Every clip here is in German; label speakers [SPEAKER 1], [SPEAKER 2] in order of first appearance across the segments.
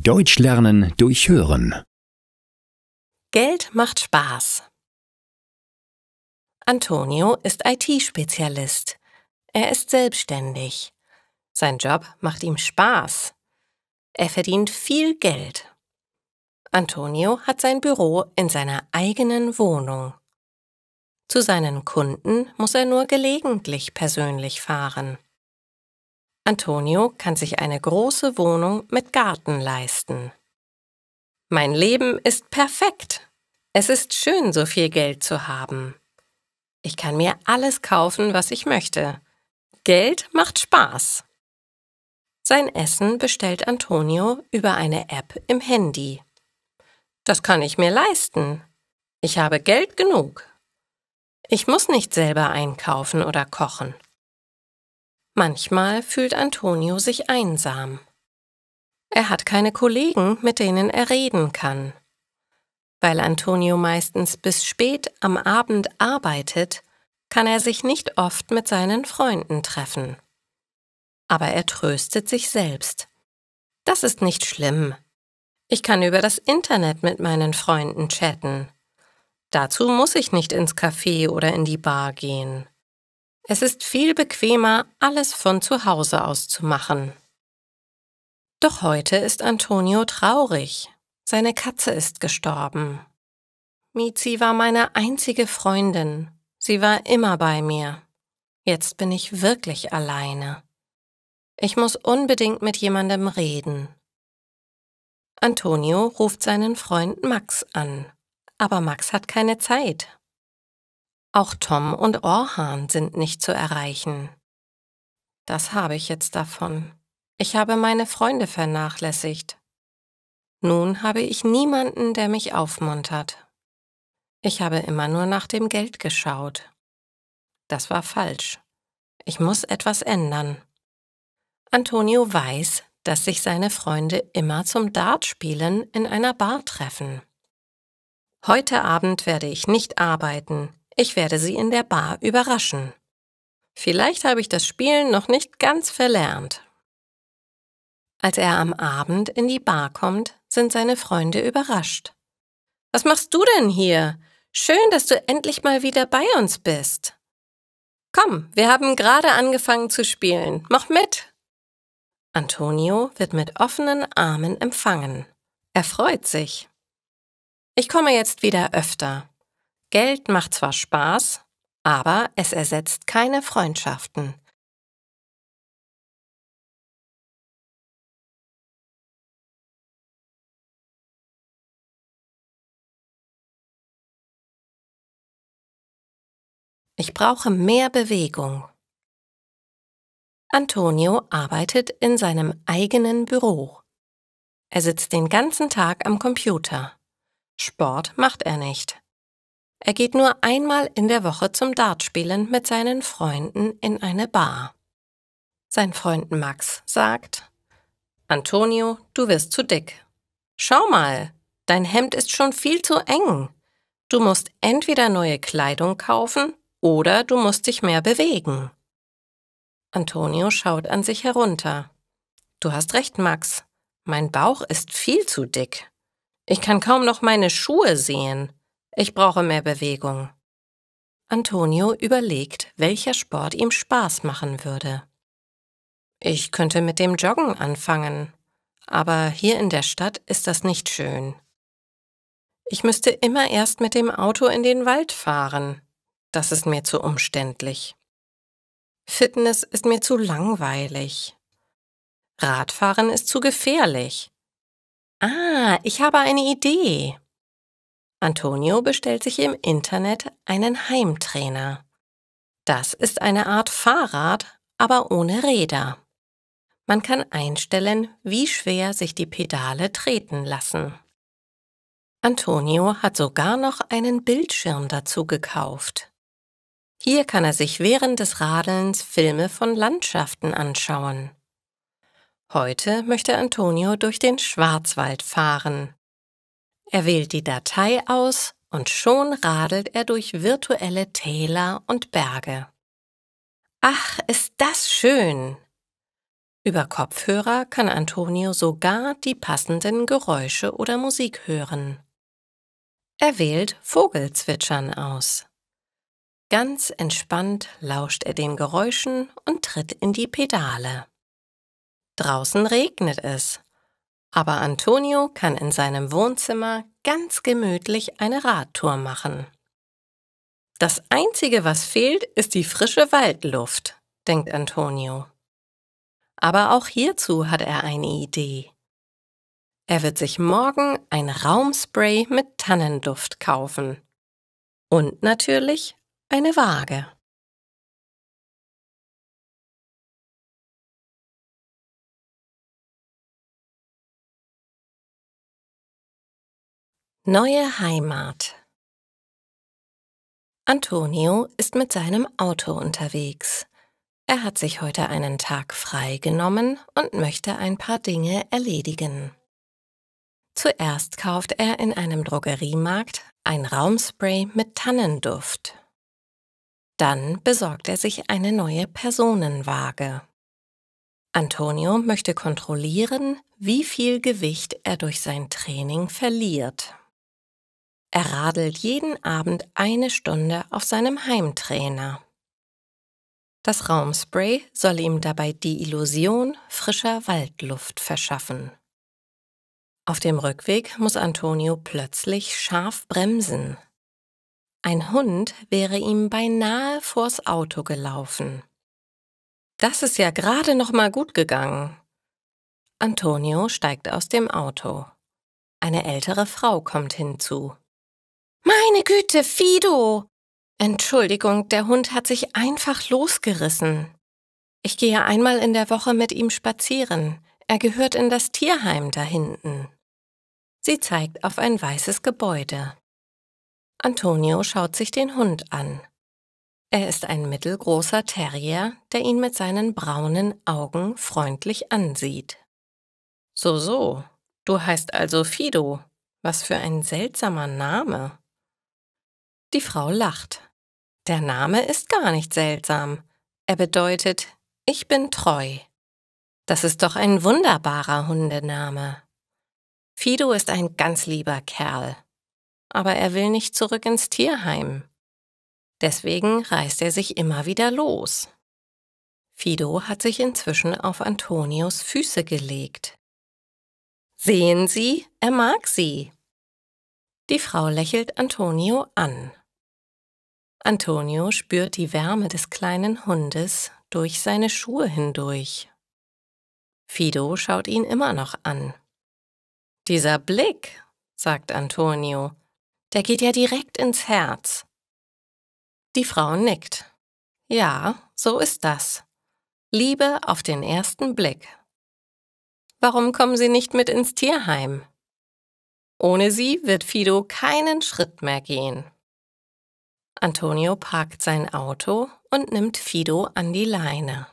[SPEAKER 1] Deutsch lernen durch Hören.
[SPEAKER 2] Geld macht Spaß. Antonio ist IT-Spezialist. Er ist selbstständig. Sein Job macht ihm Spaß. Er verdient viel Geld. Antonio hat sein Büro in seiner eigenen Wohnung. Zu seinen Kunden muss er nur gelegentlich persönlich fahren. Antonio kann sich eine große Wohnung mit Garten leisten. Mein Leben ist perfekt. Es ist schön, so viel Geld zu haben. Ich kann mir alles kaufen, was ich möchte. Geld macht Spaß. Sein Essen bestellt Antonio über eine App im Handy. Das kann ich mir leisten. Ich habe Geld genug. Ich muss nicht selber einkaufen oder kochen. Manchmal fühlt Antonio sich einsam. Er hat keine Kollegen, mit denen er reden kann. Weil Antonio meistens bis spät am Abend arbeitet, kann er sich nicht oft mit seinen Freunden treffen. Aber er tröstet sich selbst. Das ist nicht schlimm. Ich kann über das Internet mit meinen Freunden chatten. Dazu muss ich nicht ins Café oder in die Bar gehen. Es ist viel bequemer, alles von zu Hause aus zu machen. Doch heute ist Antonio traurig. Seine Katze ist gestorben. Mizi war meine einzige Freundin. Sie war immer bei mir. Jetzt bin ich wirklich alleine. Ich muss unbedingt mit jemandem reden. Antonio ruft seinen Freund Max an, aber Max hat keine Zeit. Auch Tom und Orhan sind nicht zu erreichen. Das habe ich jetzt davon. Ich habe meine Freunde vernachlässigt. Nun habe ich niemanden, der mich aufmuntert. Ich habe immer nur nach dem Geld geschaut. Das war falsch. Ich muss etwas ändern. Antonio weiß, dass sich seine Freunde immer zum Dartspielen in einer Bar treffen. Heute Abend werde ich nicht arbeiten. Ich werde sie in der Bar überraschen. Vielleicht habe ich das Spielen noch nicht ganz verlernt. Als er am Abend in die Bar kommt, sind seine Freunde überrascht. »Was machst du denn hier? Schön, dass du endlich mal wieder bei uns bist. Komm, wir haben gerade angefangen zu spielen. Mach mit!« Antonio wird mit offenen Armen empfangen. Er freut sich. »Ich komme jetzt wieder öfter. Geld macht zwar Spaß, aber es ersetzt keine Freundschaften.« Ich brauche mehr Bewegung. Antonio arbeitet in seinem eigenen Büro. Er sitzt den ganzen Tag am Computer. Sport macht er nicht. Er geht nur einmal in der Woche zum Dartspielen mit seinen Freunden in eine Bar. Sein Freund Max sagt: »Antonio, du wirst zu dick. Schau mal, dein Hemd ist schon viel zu eng. Du musst entweder neue Kleidung kaufen oder du musst dich mehr bewegen.« Antonio schaut an sich herunter. »Du hast recht, Max. Mein Bauch ist viel zu dick. Ich kann kaum noch meine Schuhe sehen. Ich brauche mehr Bewegung.« Antonio überlegt, welcher Sport ihm Spaß machen würde. Ich könnte mit dem Joggen anfangen, aber hier in der Stadt ist das nicht schön. Ich müsste immer erst mit dem Auto in den Wald fahren. Das ist mir zu umständlich. Fitness ist mir zu langweilig. Radfahren ist zu gefährlich. Ich habe eine Idee. Antonio bestellt sich im Internet einen Heimtrainer. Das ist eine Art Fahrrad, aber ohne Räder. Man kann einstellen, wie schwer sich die Pedale treten lassen. Antonio hat sogar noch einen Bildschirm dazu gekauft. Hier kann er sich während des Radelns Filme von Landschaften anschauen. Heute möchte Antonio durch den Schwarzwald fahren. Er wählt die Datei aus und schon radelt er durch virtuelle Täler und Berge. Ach, ist das schön! Über Kopfhörer kann Antonio sogar die passenden Geräusche oder Musik hören. Er wählt Vogelzwitschern aus. Ganz entspannt lauscht er den Geräuschen und tritt in die Pedale. Draußen regnet es, aber Antonio kann in seinem Wohnzimmer ganz gemütlich eine Radtour machen. Das Einzige, was fehlt, ist die frische Waldluft, denkt Antonio. Aber auch hierzu hat er eine Idee. Er wird sich morgen ein Raumspray mit Tannenduft kaufen. Und natürlich eine Waage. Neue Heimat. Antonio ist mit seinem Auto unterwegs. Er hat sich heute einen Tag frei genommen und möchte ein paar Dinge erledigen. Zuerst kauft er in einem Drogeriemarkt ein Raumspray mit Tannenduft. Dann besorgt er sich eine neue Personenwaage. Antonio möchte kontrollieren, wie viel Gewicht er durch sein Training verliert. Er radelt jeden Abend 1 Stunde auf seinem Heimtrainer. Das Raumspray soll ihm dabei die Illusion frischer Waldluft verschaffen. Auf dem Rückweg muss Antonio plötzlich scharf bremsen. Ein Hund wäre ihm beinahe vors Auto gelaufen. Das ist ja gerade noch mal gut gegangen. Antonio steigt aus dem Auto. Eine ältere Frau kommt hinzu. »Meine Güte, Fido! Entschuldigung, der Hund hat sich einfach losgerissen. Ich gehe einmal in der Woche mit ihm spazieren. Er gehört in das Tierheim da hinten.« Sie zeigt auf ein weißes Gebäude. Antonio schaut sich den Hund an. Er ist ein mittelgroßer Terrier, der ihn mit seinen braunen Augen freundlich ansieht. So, du heißt also Fido. Was für ein seltsamer Name. Die Frau lacht. Der Name ist gar nicht seltsam. Er bedeutet, ich bin treu. Das ist doch ein wunderbarer Hundename. Fido ist ein ganz lieber Kerl. Aber er will nicht zurück ins Tierheim. Deswegen reißt er sich immer wieder los. Fido hat sich inzwischen auf Antonios Füße gelegt. Sehen Sie, er mag sie. Die Frau lächelt Antonio an. Antonio spürt die Wärme des kleinen Hundes durch seine Schuhe hindurch. Fido schaut ihn immer noch an. »Dieser Blick«, sagt Antonio, »der geht ja direkt ins Herz.« Die Frau nickt. »Ja, so ist das. Liebe auf den ersten Blick. Warum kommen Sie nicht mit ins Tierheim? Ohne Sie wird Fido keinen Schritt mehr gehen.« Antonio parkt sein Auto und nimmt Fido an die Leine.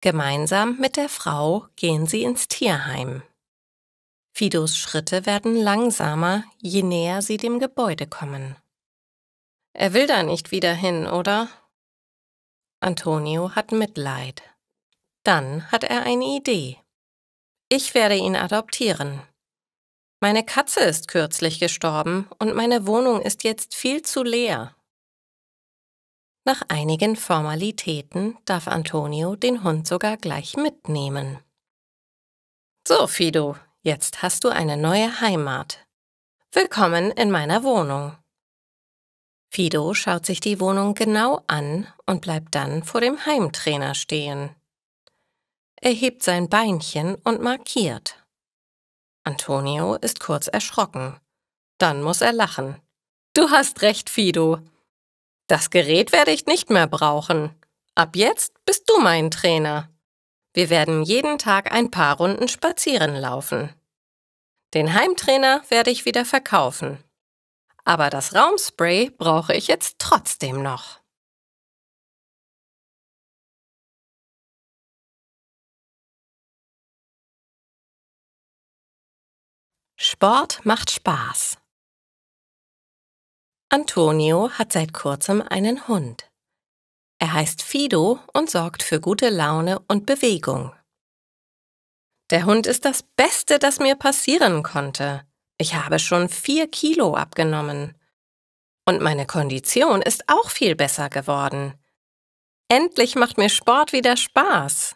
[SPEAKER 2] Gemeinsam mit der Frau gehen sie ins Tierheim. Fidos Schritte werden langsamer, je näher sie dem Gebäude kommen. Er will da nicht wieder hin, oder? Antonio hat Mitleid. Dann hat er eine Idee. Ich werde ihn adoptieren. Meine Katze ist kürzlich gestorben und meine Wohnung ist jetzt viel zu leer. Nach einigen Formalitäten darf Antonio den Hund sogar gleich mitnehmen. So, Fido, jetzt hast du eine neue Heimat. Willkommen in meiner Wohnung. Fido schaut sich die Wohnung genau an und bleibt dann vor dem Heimtrainer stehen. Er hebt sein Beinchen und markiert. Antonio ist kurz erschrocken. Dann muss er lachen. Du hast recht, Fido. Das Gerät werde ich nicht mehr brauchen. Ab jetzt bist du mein Trainer. Wir werden jeden Tag ein paar Runden spazieren laufen. Den Heimtrainer werde ich wieder verkaufen. Aber das Raumspray brauche ich jetzt trotzdem noch. Sport macht Spaß. Antonio hat seit kurzem einen Hund. Er heißt Fido und sorgt für gute Laune und Bewegung. Der Hund ist das Beste, das mir passieren konnte. Ich habe schon 4 Kilo abgenommen. Und meine Kondition ist auch viel besser geworden. Endlich macht mir Sport wieder Spaß.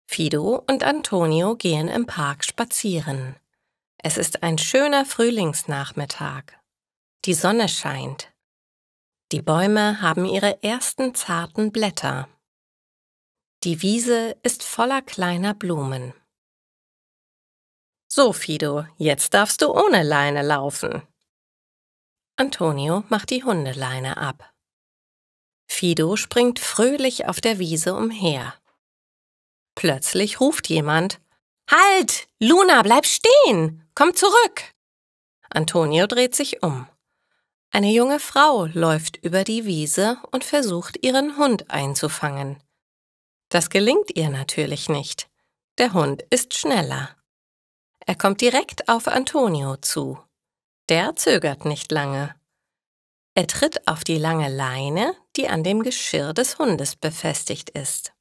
[SPEAKER 2] Fido und Antonio gehen im Park spazieren. Es ist ein schöner Frühlingsnachmittag. Die Sonne scheint. Die Bäume haben ihre ersten zarten Blätter. Die Wiese ist voller kleiner Blumen. So, Fido, jetzt darfst du ohne Leine laufen. Antonio macht die Hundeleine ab. Fido springt fröhlich auf der Wiese umher. Plötzlich ruft jemand: »Halt! Luna, bleib stehen! Komm zurück!« Antonio dreht sich um. Eine junge Frau läuft über die Wiese und versucht, ihren Hund einzufangen. Das gelingt ihr natürlich nicht. Der Hund ist schneller. Er kommt direkt auf Antonio zu. Der zögert nicht lange. Er tritt auf die lange Leine, die an dem Geschirr des Hundes befestigt ist.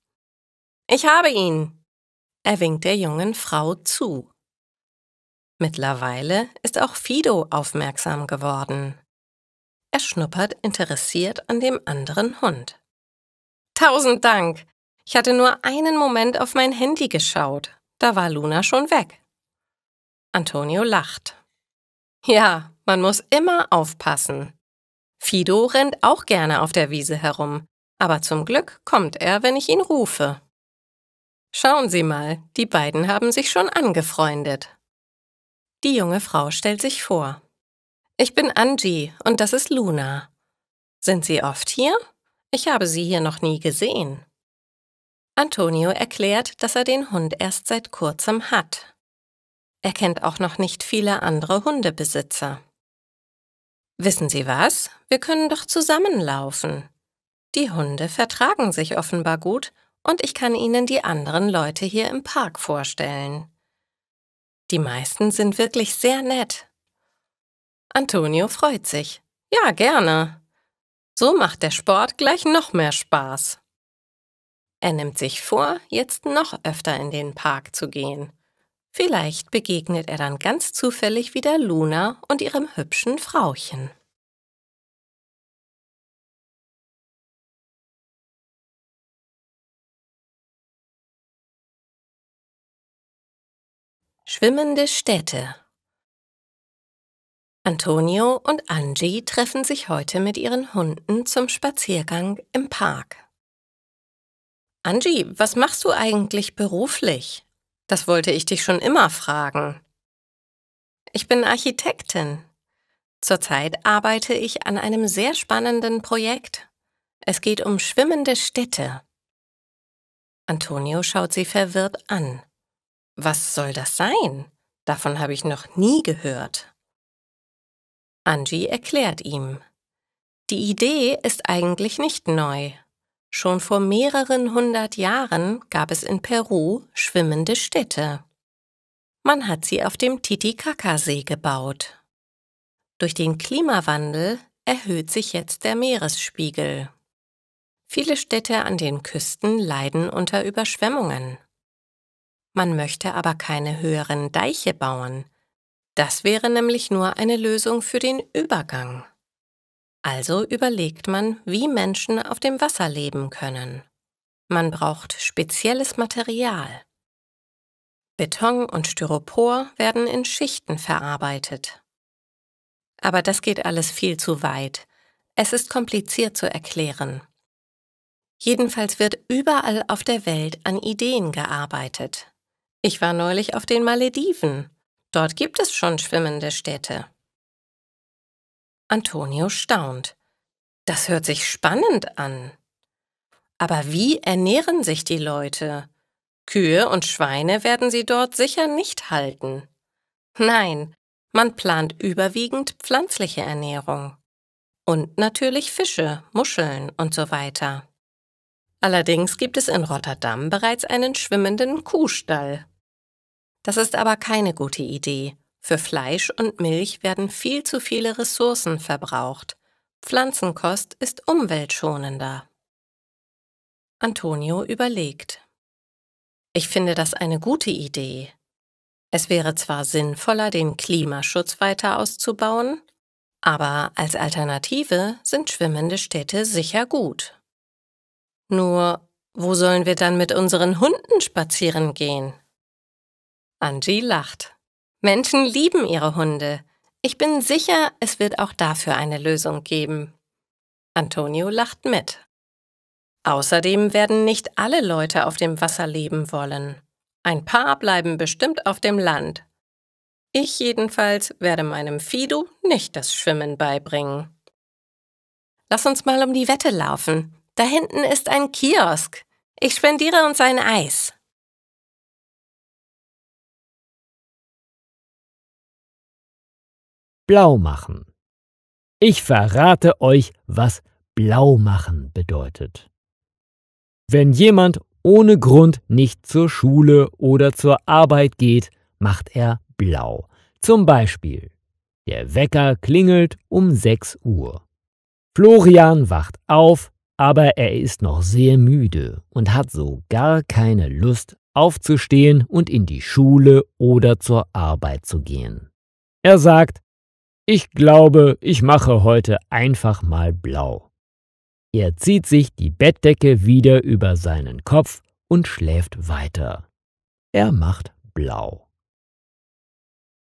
[SPEAKER 2] »Ich habe ihn!« Er winkt der jungen Frau zu. Mittlerweile ist auch Fido aufmerksam geworden. Er schnuppert interessiert an dem anderen Hund. »Tausend Dank! Ich hatte nur einen Moment auf mein Handy geschaut. Da war Luna schon weg.« Antonio lacht. »Ja, man muss immer aufpassen. Fido rennt auch gerne auf der Wiese herum, aber zum Glück kommt er, wenn ich ihn rufe.« Schauen Sie mal, die beiden haben sich schon angefreundet. Die junge Frau stellt sich vor. »Ich bin Angie und das ist Luna. Sind Sie oft hier? Ich habe Sie hier noch nie gesehen.« Antonio erklärt, dass er den Hund erst seit kurzem hat. Er kennt auch noch nicht viele andere Hundebesitzer. »Wissen Sie was? Wir können doch zusammenlaufen. Die Hunde vertragen sich offenbar gut und ich kann Ihnen die anderen Leute hier im Park vorstellen. Die meisten sind wirklich sehr nett.« Antonio freut sich. »Ja, gerne. So macht der Sport gleich noch mehr Spaß.« Er nimmt sich vor, jetzt noch öfter in den Park zu gehen. Vielleicht begegnet er dann ganz zufällig wieder Luna und ihrem hübschen Frauchen. Schwimmende Städte. Antonio und Angie treffen sich heute mit ihren Hunden zum Spaziergang im Park. »Angie, was machst du eigentlich beruflich? Das wollte ich dich schon immer fragen.« »Ich bin Architektin. Zurzeit arbeite ich an einem sehr spannenden Projekt. Es geht um schwimmende Städte.« Antonio schaut sie verwirrt an. »Was soll das sein? Davon habe ich noch nie gehört.« Angie erklärt ihm. Die Idee ist eigentlich nicht neu. Schon vor mehreren 100 Jahren gab es in Peru schwimmende Städte. Man hat sie auf dem Titicacasee gebaut. Durch den Klimawandel erhöht sich jetzt der Meeresspiegel. Viele Städte an den Küsten leiden unter Überschwemmungen. Man möchte aber keine höheren Deiche bauen. Das wäre nämlich nur eine Lösung für den Übergang. Also überlegt man, wie Menschen auf dem Wasser leben können. Man braucht spezielles Material. Beton und Styropor werden in Schichten verarbeitet. Aber das geht alles viel zu weit. Es ist kompliziert zu erklären. Jedenfalls wird überall auf der Welt an Ideen gearbeitet. Ich war neulich auf den Malediven. Dort gibt es schon schwimmende Städte. Antonio staunt. Das hört sich spannend an. Aber wie ernähren sich die Leute? Kühe und Schweine werden sie dort sicher nicht halten. Nein, man plant überwiegend pflanzliche Ernährung. Und natürlich Fische, Muscheln und so weiter. Allerdings gibt es in Rotterdam bereits einen schwimmenden Kuhstall. Das ist aber keine gute Idee. Für Fleisch und Milch werden viel zu viele Ressourcen verbraucht. Pflanzenkost ist umweltschonender. Antonio überlegt. Ich finde das eine gute Idee. Es wäre zwar sinnvoller, den Klimaschutz weiter auszubauen, aber als Alternative sind schwimmende Städte sicher gut. Nur, wo sollen wir dann mit unseren Hunden spazieren gehen? Angie lacht. Menschen lieben ihre Hunde. Ich bin sicher, es wird auch dafür eine Lösung geben. Antonio lacht mit. Außerdem werden nicht alle Leute auf dem Wasser leben wollen. Ein paar bleiben bestimmt auf dem Land. Ich jedenfalls werde meinem Fido nicht das Schwimmen beibringen. Lass uns mal um die Wette laufen. Da hinten ist ein Kiosk. Ich spendiere uns ein Eis.
[SPEAKER 3] Blau machen. Ich verrate euch, was blau machen bedeutet. Wenn jemand ohne Grund nicht zur Schule oder zur Arbeit geht, macht er blau. Zum Beispiel, der Wecker klingelt um 6 Uhr. Florian wacht auf, aber er ist noch sehr müde und hat so gar keine Lust, aufzustehen und in die Schule oder zur Arbeit zu gehen. Er sagt, ich glaube, ich mache heute einfach mal blau. Er zieht sich die Bettdecke wieder über seinen Kopf und schläft weiter. Er macht blau.